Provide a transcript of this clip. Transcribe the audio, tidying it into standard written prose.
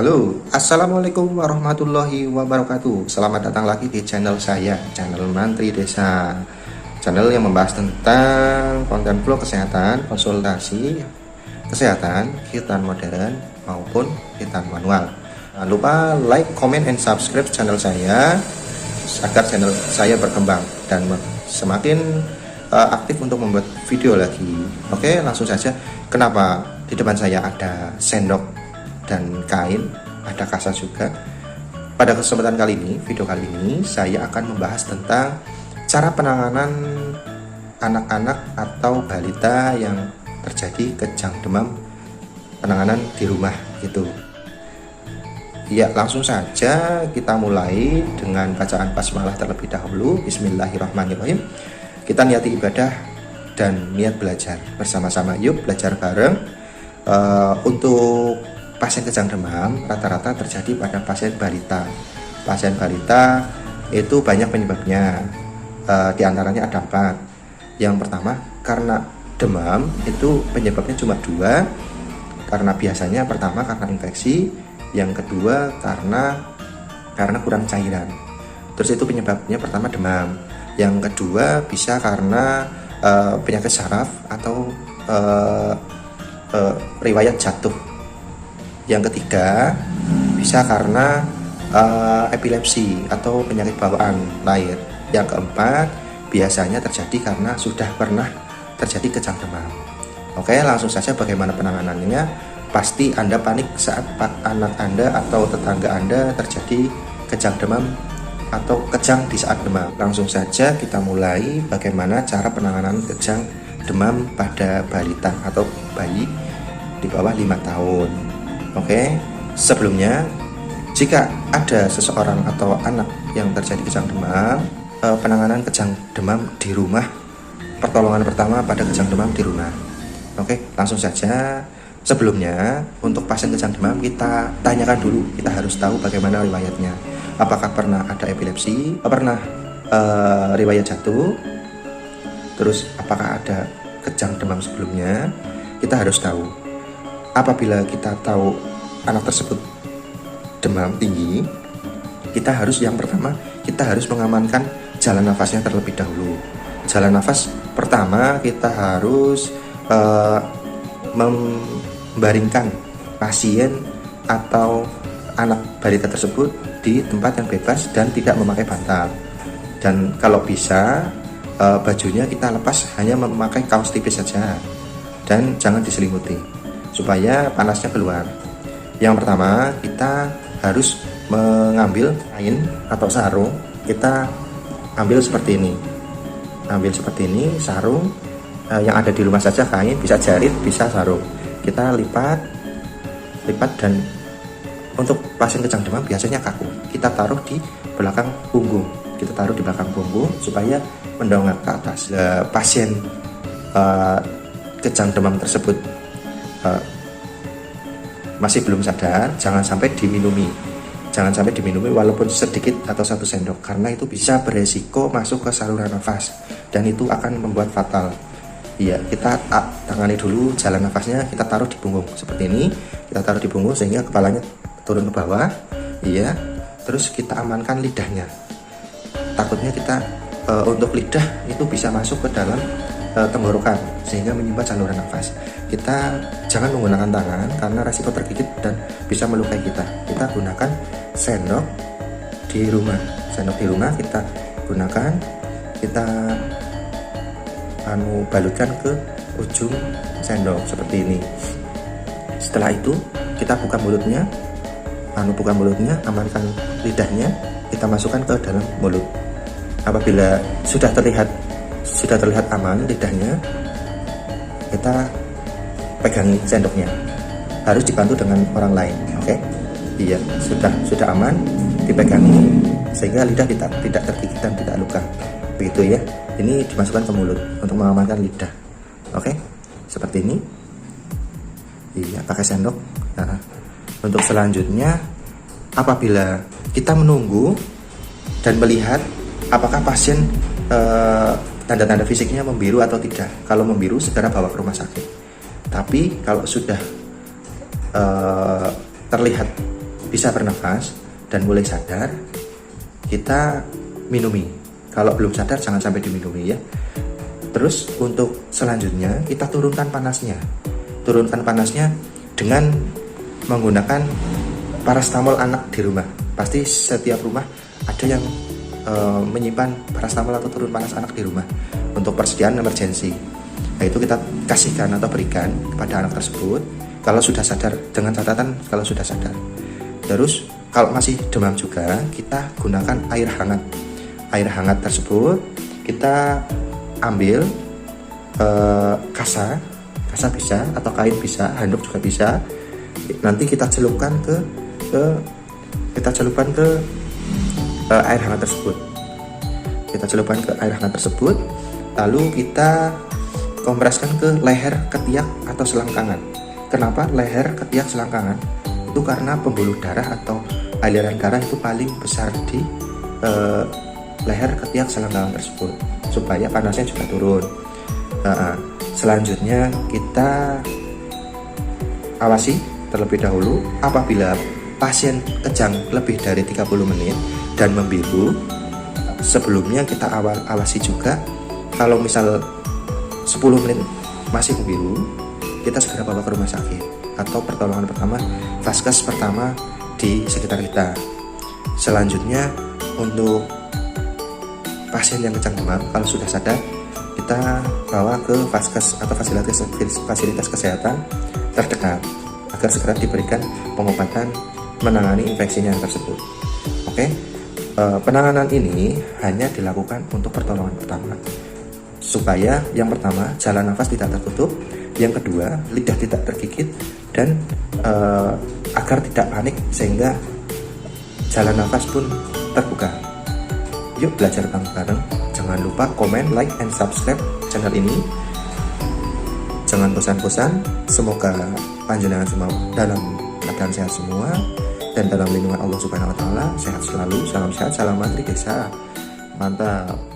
Halo, Assalamualaikum warahmatullahi wabarakatuh. Selamat datang lagi di channel saya, channel Mantri Desa. Channel yang membahas tentang konten vlog kesehatan, konsultasi kesehatan, hitan modern maupun hitan manual. Jangan lupa like, comment, and subscribe channel saya agar channel saya berkembang dan semakin aktif untuk membuat video lagi. Oke, langsung saja. Kenapa di depan saya ada sendok dan kain, ada kaca juga. Pada kesempatan kali ini, video kali ini saya akan membahas tentang cara penanganan anak-anak atau balita yang terjadi kejang demam, penanganan di rumah gitu. Ya, langsung saja kita mulai dengan bacaan basmalah terlebih dahulu. Bismillahirrahmanirrahim. Kita niati ibadah dan niat belajar bersama-sama. Yuk belajar bareng. Untuk pasien kejang demam rata-rata terjadi pada pasien balita. Pasien balita itu banyak penyebabnya. Di antaranya ada 4. Yang pertama, karena demam itu penyebabnya cuma 2. Karena biasanya pertama karena infeksi, yang kedua karena kurang cairan. Terus itu penyebabnya pertama demam. Yang kedua bisa karena penyakit saraf atau riwayat jatuh. Yang ketiga bisa karena epilepsi atau penyakit bawaan lahir. Yang keempat biasanya terjadi karena sudah pernah terjadi kejang demam. Oke, langsung saja bagaimana penanganannya. Pasti Anda panik saat anak Anda atau tetangga Anda terjadi kejang demam atau kejang di saat demam. Langsung saja kita mulai bagaimana cara penanganan kejang demam pada balita atau bayi di bawah 5 tahun. Oke, sebelumnya jika ada seseorang atau anak yang terjadi kejang demam, penanganan kejang demam di rumah, pertolongan pertama pada kejang demam di rumah. Oke, langsung saja. Sebelumnya, untuk pasien kejang demam kita tanyakan dulu, kita harus tahu bagaimana riwayatnya. Apakah pernah ada epilepsi, pernah riwayat jatuh, terus apakah ada kejang demam sebelumnya, kita harus tahu. Apabila kita tahu anak tersebut demam tinggi, kita harus yang pertama, kita harus mengamankan jalan nafasnya terlebih dahulu. Jalan nafas pertama kita harus membaringkan pasien atau anak balita tersebut di tempat yang bebas dan tidak memakai bantal. Dan kalau bisa bajunya kita lepas, hanya memakai kaos tipis saja dan jangan diselimuti supaya panasnya keluar. Yang pertama kita harus mengambil kain atau sarung. Kita ambil seperti ini, sarung yang ada di rumah saja, kain, bisa jarit, bisa sarung. Kita lipat dan untuk pasien kejang demam biasanya kaku. Kita taruh di belakang punggung. Supaya mendongak ke atas. Pasien kejang demam tersebut masih belum sadar, jangan sampai diminumi walaupun sedikit atau 1 sendok, karena itu bisa beresiko masuk ke saluran nafas dan itu akan membuat fatal. Iya, kita tangani dulu jalan nafasnya, kita taruh di punggung seperti ini. Kita taruh di punggung sehingga kepalanya turun ke bawah. Iya, terus kita amankan lidahnya. Takutnya kita untuk lidah itu bisa masuk ke dalam tenggorokan sehingga menyumbat saluran nafas. Kita jangan menggunakan tangan karena resiko tergigit dan bisa melukai kita. Kita gunakan sendok di rumah. Kita gunakan, kita balutkan ke ujung sendok seperti ini. Setelah itu kita buka mulutnya, amankan lidahnya, kita masukkan ke dalam mulut. Apabila sudah terlihat aman lidahnya, kita pegangi sendoknya. Harus dibantu dengan orang lain. Oke? Iya, sudah aman, dipegangi sehingga lidah tidak tergigit dan tidak luka. Begitu ya. Ini dimasukkan ke mulut untuk mengamankan lidah. Oke? Seperti ini. Iya, pakai sendok. Nah, untuk selanjutnya, apabila kita menunggu dan melihat apakah pasien tanda-tanda fisiknya membiru atau tidak. Kalau membiru, segera bawa ke rumah sakit. Tapi kalau sudah terlihat bisa bernafas dan mulai sadar, kita minumi. Kalau belum sadar jangan sampai diminumi ya. Terus untuk selanjutnya kita turunkan panasnya. Turunkan panasnya dengan menggunakan paracetamol anak di rumah. Pasti setiap rumah ada yang menyimpan paracetamol atau turun panas anak di rumah untuk persediaan emergensi. Nah, itu kita kasihkan atau berikan kepada anak tersebut kalau sudah sadar, dengan catatan kalau sudah sadar. Terus kalau masih demam juga, kita gunakan air hangat. Air hangat tersebut kita ambil kasa bisa atau kain bisa, handuk juga bisa. Nanti kita celupkan ke air hangat tersebut. Kita celupkan ke air hangat tersebut, lalu kita kompreskan ke leher, ketiak atau selangkangan. Kenapa leher, ketiak, selangkangan? Itu karena pembuluh darah atau aliran darah itu paling besar di leher, ketiak, selangkangan tersebut, supaya panasnya juga turun. Selanjutnya kita awasi terlebih dahulu. Apabila pasien kejang lebih dari 30 menit dan membiru, sebelumnya kita awasi juga. Kalau misal 10 menit masih membiru, kita segera bawa ke rumah sakit atau pertolongan pertama, vaskes pertama di sekitar kita. Selanjutnya untuk pasien yang kejang demam, kalau sudah sadar, kita bawa ke vaskes atau fasilitas kesehatan terdekat agar segera diberikan pengobatan menangani infeksinya tersebut. Oke, penanganan ini hanya dilakukan untuk pertolongan pertama, supaya yang pertama jalan nafas tidak tertutup, yang kedua lidah tidak tergigit, dan agar tidak panik sehingga jalan nafas pun terbuka. Yuk belajar bareng-bareng. Jangan lupa komen, like, and subscribe channel ini. Jangan bosan-bosan. Semoga panjenengan semua dalam keadaan sehat semua dan dalam lindungan Allah Subhanahu wa taala. Sehat selalu, salam sehat, salam mantri desa. Mantap.